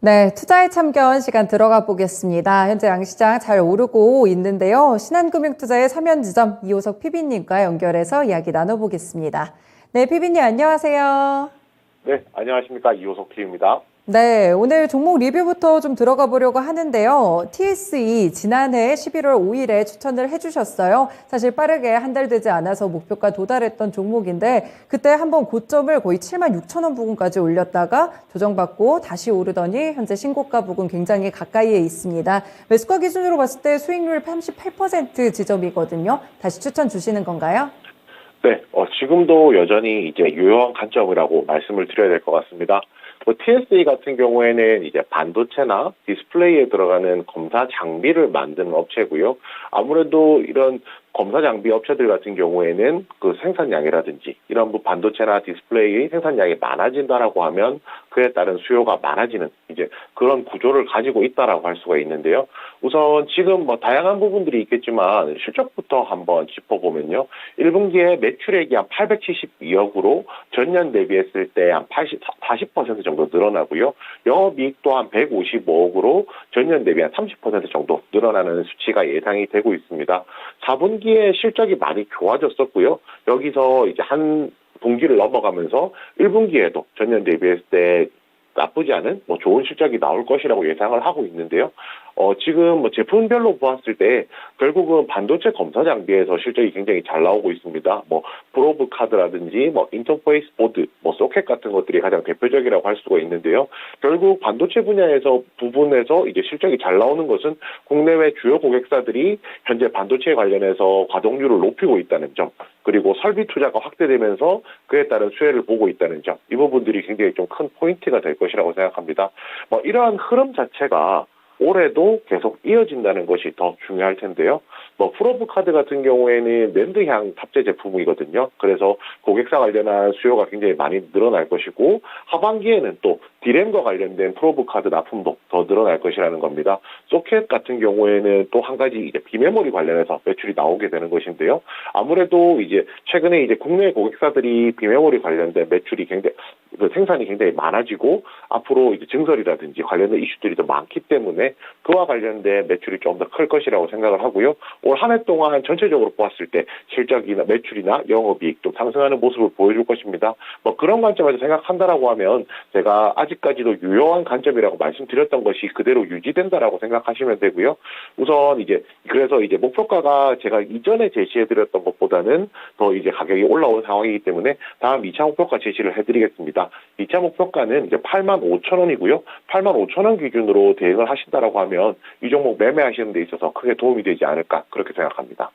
네, 투자에 참견 시간 들어가 보겠습니다. 현재 양시장 잘 오르고 있는데요. 신한금융투자의 서면지점 이호석 PB님과 연결해서 이야기 나눠보겠습니다. 네, PB님 안녕하세요. 네, 안녕하십니까. 이호석 PB입니다. 네, 오늘 종목 리뷰부터 좀 들어가 보려고 하는데요. TSE 지난해 11월 5일에 추천을 해주셨어요. 사실 빠르게 한 달 되지 않아서 목표가 도달했던 종목인데 그때 한번 고점을 거의 76,000원 부근까지 올렸다가 조정받고 다시 오르더니 현재 신고가 부근 굉장히 가까이에 있습니다. 매수가 기준으로 봤을 때 수익률 38% 지점이거든요. 다시 추천 주시는 건가요? 네, 지금도 여전히 이제 유효한 관점이라고 말씀을 드려야 될 것 같습니다. TSE 같은 경우에는 이제 반도체나 디스플레이에 들어가는 검사 장비를 만드는 업체고요. 아무래도 이런 검사 장비 업체들 같은 경우에는 그 생산량이라든지 이런 반도체나 디스플레이 생산량이 많아진다라고 하면 그에 따른 수요가 많아지는 이제 그런 구조를 가지고 있다라고 할 수가 있는데요. 우선 지금 다양한 부분들이 있겠지만 실적부터 한번 짚어보면요. 1분기에 매출액이 한 872억으로 전년 대비했을 때 한 40% 정도 늘어나고요. 영업이익도 한 155억으로 전년 대비 한 30% 정도 늘어나는 수치가 예상이 되고 있습니다. 4분기에 실적이 많이 좋아졌었고요. 여기서 이제 한 분기를 넘어가면서 1분기에도 전년 대비했을 때 나쁘지 않은 좋은 실적이 나올 것이라고 예상을 하고 있는데요. 지금 제품별로 보았을 때 결국은 반도체 검사 장비에서 실적이 굉장히 잘 나오고 있습니다. 프로브 카드라든지 인터페이스 보드, 소켓 같은 것들이 가장 대표적이라고 할 수가 있는데요. 결국 반도체 부분에서 이제 실적이 잘 나오는 것은 국내외 주요 고객사들이 현재 반도체 관련해서 가동률을 높이고 있다는 점, 그리고 설비 투자가 확대되면서 그에 따른 수혜를 보고 있다는 점, 이 부분들이 굉장히 좀 큰 포인트가 될 것이라고 생각합니다. 이러한 흐름 자체가 올해도 계속 이어진다는 것이 더 중요할 텐데요. 프로브 카드 같은 경우에는 낸드향 탑재 제품이거든요. 그래서 고객사 관련한 수요가 굉장히 많이 늘어날 것이고 하반기에는 또 디램과 관련된 프로브 카드 납품도 더 늘어날 것이라는 겁니다. 소켓 같은 경우에는 또 한 가지 이제 비메모리 관련해서 매출이 나오게 되는 것인데요. 아무래도 이제 최근에 이제 국내 고객사들이 비메모리 관련된 매출이 굉장히 생산이 굉장히 많아지고 앞으로 이제 증설이라든지 관련된 이슈들이 더 많기 때문에 그와 관련된 매출이 좀 더 클 것이라고 생각을 하고요. 올 한 해 동안 전체적으로 보았을 때 실적이나 매출이나 영업이익 좀 상승하는 모습을 보여줄 것입니다. 그런 관점에서 생각한다라고 하면 제가 아직까지도 유효한 관점이라고 말씀드렸던 것이 그대로 유지된다라고 생각하시면 되고요. 우선 이제 그래서 이제 목표가가 제가 이전에 제시해드렸던 것보다는 더 이제 가격이 올라온 상황이기 때문에 다음 2차 목표가 제시를 해드리겠습니다. 2차 목표가는 이제 85,000원이고요. 85,000원 기준으로 대응을 하신다라고 하면 이 종목 매매하시는 데 있어서 크게 도움이 되지 않을까 그렇게 생각합니다.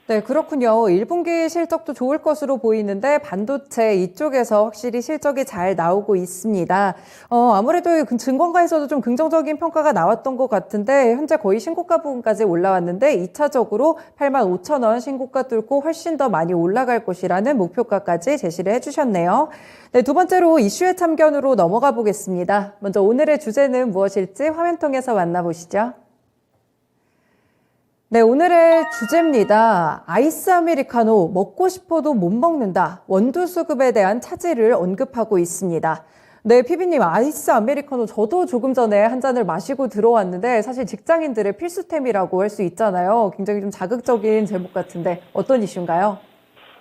네, 그렇군요. 1분기 실적도 좋을 것으로 보이는데 반도체 이쪽에서 확실히 실적이 잘 나오고 있습니다. 아무래도 증권가에서도 좀 긍정적인 평가가 나왔던 것 같은데 현재 거의 신고가 부분까지 올라왔는데 2차적으로 85,000원 신고가 뚫고 훨씬 더 많이 올라갈 것이라는 목표가까지 제시를 해주셨네요. 네, 두 번째로 이슈의 참견으로 넘어가 보겠습니다. 먼저 오늘의 주제는 무엇일지 화면 통해서 만나보시죠. 네, 오늘의 주제입니다. 아이스 아메리카노 먹고 싶어도 못 먹는다. 원두 수급에 대한 차질을 언급하고 있습니다. 네, 피비님, 아이스 아메리카노 저도 조금 전에 한 잔을 마시고 들어왔는데 사실 직장인들의 필수템이라고 할 수 있잖아요. 굉장히 좀 자극적인 제목 같은데 어떤 이슈인가요?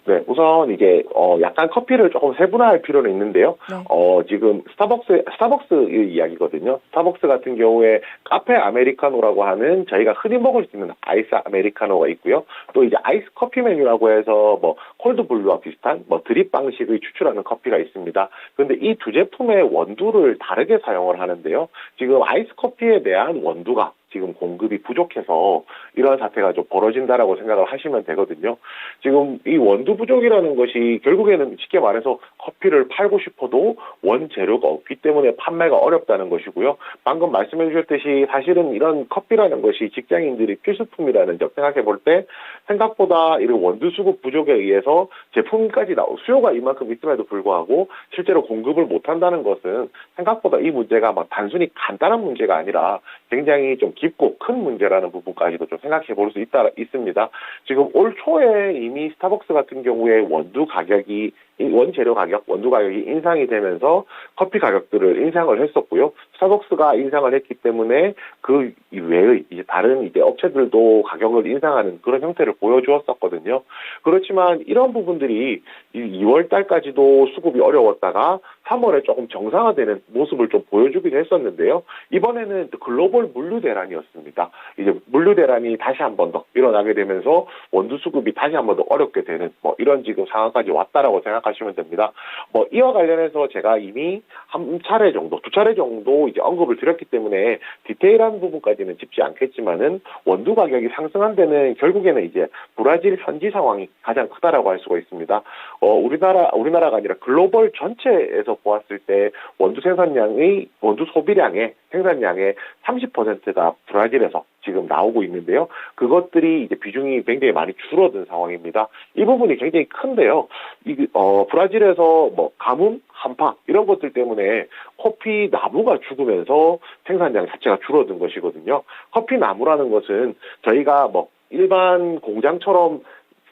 네, 우선 이게 약간 커피를 조금 세분화할 필요는 있는데요. 네. 지금 스타벅스 이야기거든요. 스타벅스 같은 경우에 카페 아메리카노라고 하는 저희가 흔히 먹을 수 있는 아이스 아메리카노가 있고요. 또 이제 아이스 커피 메뉴라고 해서 콜드 블루와 비슷한 드립 방식의 추출하는 커피가 있습니다. 그런데 이 두 제품의 원두를 다르게 사용을 하는데요. 지금 아이스 커피에 대한 원두가 지금 공급이 부족해서 이러한 사태가 좀 벌어진다라고 생각을 하시면 되거든요. 지금 이 원두 부족이라는 것이 결국에는 쉽게 말해서 커피를 팔고 싶어도 원재료가 없기 때문에 판매가 어렵다는 것이고요. 방금 말씀해 주셨듯이 사실은 이런 커피라는 것이 직장인들이 필수품이라는 점 생각해 볼 때 생각보다 이런 원두 수급 부족에 의해서 제품까지 수요가 이만큼 있음에도 불구하고 실제로 공급을 못한다는 것은 생각보다 이 문제가 단순히 간단한 문제가 아니라 굉장히 좀 깊고 큰 문제라는 부분까지도 좀 생각해 볼 수 있습니다. 지금 올 초에 이미 스타벅스 같은 경우에 원두 가격이 원재료 가격, 원두 가격이 인상이 되면서 커피 가격들을 인상을 했었고요. 스타벅스가 인상을 했기 때문에 그 이외의 이제 다른 이제 업체들도 가격을 인상하는 그런 형태를 보여주었었거든요. 그렇지만 이런 부분들이 2월 달까지도 수급이 어려웠다가 3월에 조금 정상화되는 모습을 좀 보여주기도 했었는데요. 이번에는 글로벌 물류 대란이었습니다. 이제 물류 대란이 다시 한 번 더 일어나게 되면서 원두 수급이 다시 한 번 더 어렵게 되는 뭐 이런 지금 상황까지 왔다라고 생각하시면 됩니다. 뭐 이와 관련해서 제가 이미 한 차례 정도, 두 차례 정도 이제 언급을 드렸기 때문에 디테일한 부분까지는 짚지 않겠지만은 원두 가격이 상승한 데는 결국에는 이제 브라질 현지 상황이 가장 크다라고 할 수가 있습니다. 우리나라가 아니라 글로벌 전체에서 보았을 때 원두 소비량의 생산량의 30%가 브라질에서 지금 나오고 있는데요. 그것들이 이제 비중이 굉장히 많이 줄어든 상황입니다. 이 부분이 굉장히 큰데요. 브라질에서 뭐 가뭄, 한파 이런 것들 때문에 커피 나무가 죽으면서 생산량 자체가 줄어든 것이거든요. 커피 나무라는 것은 저희가 뭐 일반 공장처럼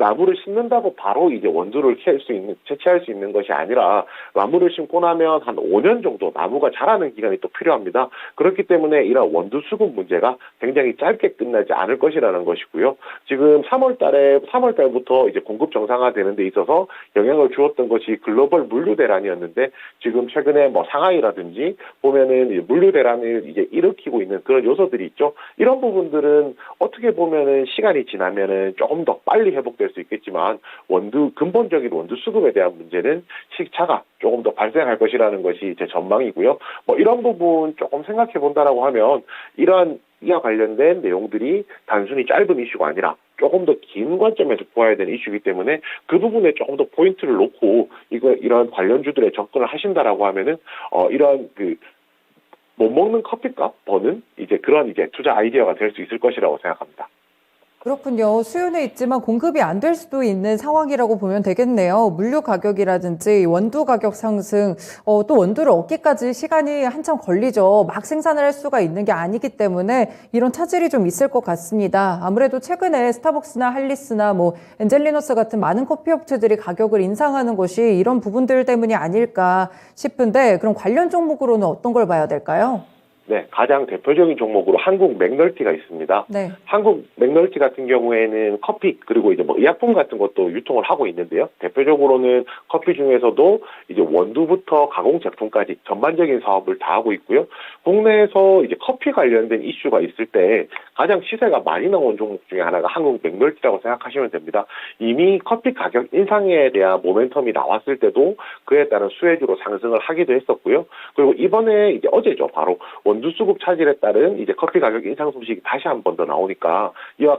나무를 심는다고 바로 이제 원두를 채취할 수 있는 것이 아니라 나무를 심고 나면 한 5년 정도 나무가 자라는 기간이 또 필요합니다. 그렇기 때문에 이런 원두 수급 문제가 굉장히 짧게 끝나지 않을 것이라는 것이고요. 지금 3월 달부터 이제 공급 정상화되는 데 있어서 영향을 주었던 것이 글로벌 물류 대란이었는데 지금 최근에 뭐 상하이라든지 보면은 물류 대란을 이제 일으키고 있는 그런 요소들이 있죠. 이런 부분들은 어떻게 보면은 시간이 지나면은 조금 더 빨리 회복될 수 있겠지만 근본적인 원두 수급에 대한 문제는 시차가 조금 더 발생할 것이라는 것이 제 전망이고요. 뭐 이런 부분 조금 생각해 본다라고 하면 이와 관련된 내용들이 단순히 짧은 이슈가 아니라 조금 더 긴 관점에서 보아야 되는 이슈이기 때문에 그 부분에 조금 더 포인트를 놓고 이런 관련주들에 접근을 하신다라고 하면은 이런 못 먹는 커피값 버는 그런 투자 아이디어가 될 수 있을 것이라고 생각합니다. 그렇군요. 수요는 있지만 공급이 안 될 수도 있는 상황이라고 보면 되겠네요. 물류 가격이라든지 원두 가격 상승, 또 원두를 얻기까지 시간이 한참 걸리죠. 막 생산을 할 수가 있는 게 아니기 때문에 이런 차질이 좀 있을 것 같습니다. 아무래도 최근에 스타벅스나 할리스나 뭐 엔젤리너스 같은 많은 커피 업체들이 가격을 인상하는 것이 이런 부분들 때문이 아닐까 싶은데 그럼 관련 종목으로는 어떤 걸 봐야 될까요? 네, 가장 대표적인 종목으로 한국 맥널티가 있습니다. 네. 한국 맥널티 같은 경우에는 커피 그리고 이제 뭐 의약품 같은 것도 유통을 하고 있는데요. 대표적으로는 커피 중에서도 이제 원두부터 가공 제품까지 전반적인 사업을 다 하고 있고요. 국내에서 이제 커피 관련된 이슈가 있을 때 가장 시세가 많이 나온 종목 중에 하나가 한국 맥널티라고 생각하시면 됩니다. 이미 커피 가격 인상에 대한 모멘텀이 나왔을 때도 그에 따른 수혜주로 상승을 하기도 했었고요. 그리고 이번에 이제 어제죠, 바로 원두 수급 차질에 따른 이제 커피 가격 인상 소식이 다시 한 번 더 나오니까 이와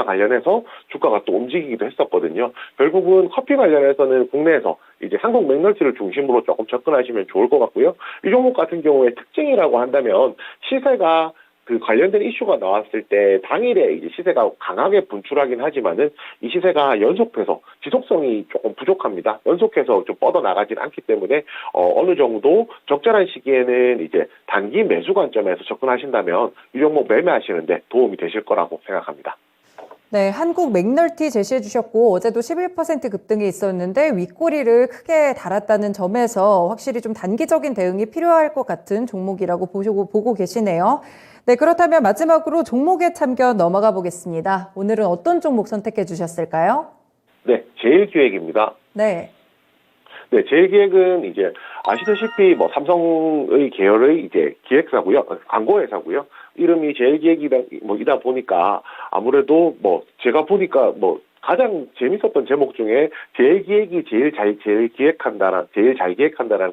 관련해서 주가가 또 움직이기도 했었거든요. 결국은 커피 관련해서는 국내에서 이제 한국 맥널티를 중심으로 조금 접근하시면 좋을 것 같고요. 이 종목 같은 경우에 특징이라고 한다면 시세가 관련된 이슈가 나왔을 때 당일에 이제 시세가 강하게 분출하긴 하지만은 이 시세가 연속해서 지속성이 조금 부족합니다. 연속해서 좀 뻗어나가진 않기 때문에 어느 정도 적절한 시기에는 이제 단기 매수 관점에서 접근하신다면 이 종목 매매하시는데 도움이 되실 거라고 생각합니다. 네, 한국 맥널티 제시해 주셨고 어제도 11% 급등이 있었는데 윗꼬리를 크게 달았다는 점에서 확실히 좀 단기적인 대응이 필요할 것 같은 종목이라고 보고 계시네요. 네, 그렇다면 마지막으로 종목의 참견 넘어가 보겠습니다. 오늘은 어떤 종목 선택해 주셨을까요? 네, 제일기획입니다. 네. 네, 제일기획은 이제 아시다시피 뭐 삼성의 계열의 이제 기획사고요, 광고회사고요. 이름이 제일기획이다 보니까 아무래도 뭐 제가 보니까 뭐 가장 재밌었던 제목 중에 제일기획이 제일 잘 기획한다라는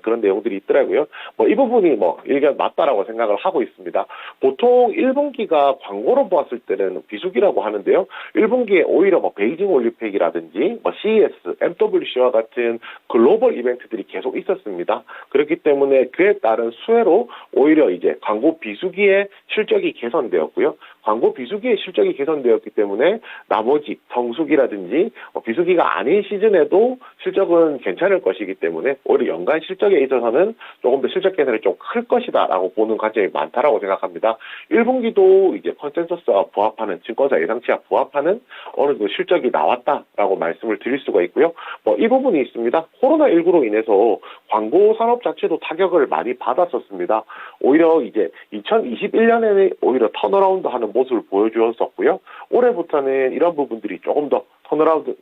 그런 내용들이 있더라고요. 뭐 이 부분이 뭐 일견 맞다라고 생각을 하고 있습니다. 보통 1분기가 광고로 보았을 때는 비수기라고 하는데요. 1분기에 오히려 뭐 베이징 올림픽이라든지 뭐 CES, MWC와 같은 글로벌 이벤트들이 계속 있었습니다. 그렇기 때문에 그에 따른 수혜로 오히려 이제 광고 비수기의 실적이 개선되었고요. 광고 비수기의 실적이 개선되었기 때문에 나머지 성수기 비수기라든지 비수기가 아닌 시즌에도 실적은 괜찮을 것이기 때문에 오히려 연간 실적에 있어서는 조금 더 실적 개선이 좀 클 것이다라고 보는 관점이 많다라고 생각합니다. 1분기도 이제 컨센서스와 부합하는 증권사 예상치와 부합하는 어느 정도 실적이 나왔다라고 말씀을 드릴 수가 있고요. 이 부분이 있습니다. 코로나19로 인해서 광고 산업 자체도 타격을 많이 받았었습니다. 오히려 이제 2021년에는 오히려 턴어라운드 하는 모습을 보여주었었고요. 올해부터는 이런 부분들이 조금 더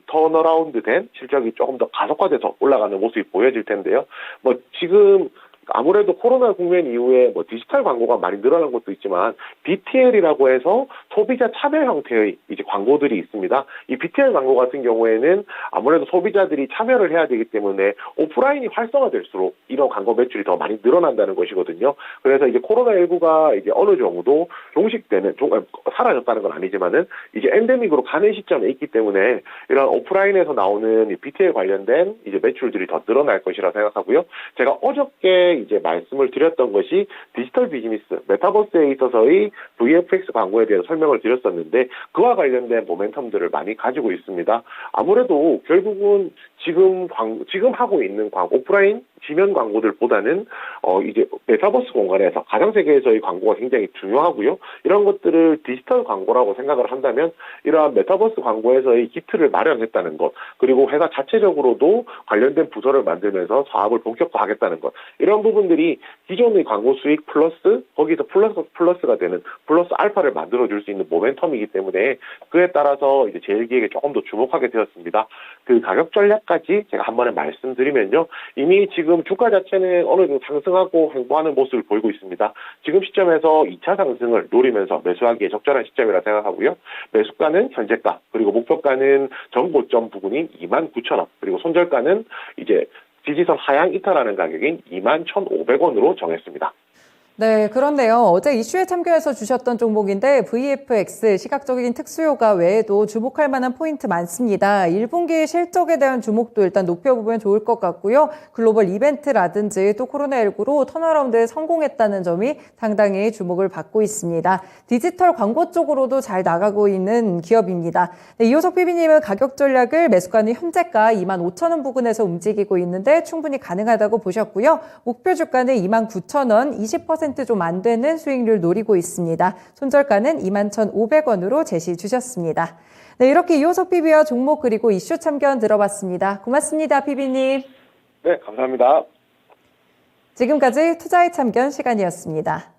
턴어라운드 된 실적이 조금 더 가속화돼서 올라가는 모습이 보여질 텐데요. 지금 아무래도 코로나 국면 이후에 디지털 광고가 많이 늘어난 것도 있지만 BTL이라고 해서 소비자 참여 형태의 이제 광고들이 있습니다. 이 BTL 광고 같은 경우에는 아무래도 소비자들이 참여를 해야 되기 때문에 오프라인이 활성화될수록 이런 광고 매출이 더 많이 늘어난다는 것이거든요. 그래서 이제 코로나19가 이제 어느 정도 종식되는 사라졌다는 건 아니지만은 이제 엔데믹으로 가는 시점에 있기 때문에 이런 오프라인에서 나오는 이 BTL 관련된 이제 매출들이 더 늘어날 것이라 생각하고요. 제가 어저께 이제 말씀을 드렸던 것이 디지털 비즈니스, 메타버스에 있어서의 VFX 광고에 대해서 설명을 드렸었는데 그와 관련된 모멘텀들을 많이 가지고 있습니다. 아무래도 결국은 지금 하고 있는 오프라인 지면 광고들보다는 이제 메타버스 공간에서 가상 세계에서의 광고가 굉장히 중요하고요. 이런 것들을 디지털 광고라고 생각을 한다면 이러한 메타버스 광고에서의 기틀을 마련했다는 것, 그리고 회사 자체적으로도 관련된 부서를 만들면서 사업을 본격화하겠다는 것, 이런 부분들이 기존의 광고 수익 플러스 거기서 플러스가 되는 플러스 알파를 만들어줄 수 있는 모멘텀이기 때문에 그에 따라서 이제 제일기획에 조금 더 주목하게 되었습니다. 그 가격 전략까지 제가 한 번에 말씀드리면요. 이미 지금 주가 자체는 어느 정도 상승하고 횡보하는 모습을 보이고 있습니다. 지금 시점에서 2차 상승을 노리면서 매수하기에 적절한 시점이라 생각하고요. 매수가는 현재가, 그리고 목표가는 전고점 부근인 29,000원, 그리고 손절가는 이제 지지선 하향 이탈하는 가격인 21,500원으로 정했습니다. 네, 그런데요. 어제 이슈에 참여해서 주셨던 종목인데 VFX 시각적인 특수효과 외에도 주목할 만한 포인트 많습니다. 1분기 실적에 대한 주목도 일단 높여보면 좋을 것 같고요. 글로벌 이벤트라든지 또 코로나19로 턴어라운드에 성공했다는 점이 상당히 주목을 받고 있습니다. 디지털 광고 쪽으로도 잘 나가고 있는 기업입니다. 네, 이호석 PB님은 가격 전략을 매수가는 현재가 25,000원 부근에서 움직이고 있는데 충분히 가능하다고 보셨고요. 목표 주가는 29,000원, 20% 좀 안 되는 수익률 노리고 있습니다. 손절가는 21,500원으로 제시 주셨습니다. 네, 이렇게 이호석 PB와 종목 그리고 이슈 참견 들어봤습니다. 고맙습니다, PB님. 네, 감사합니다. 지금까지 투자의 참견 시간이었습니다.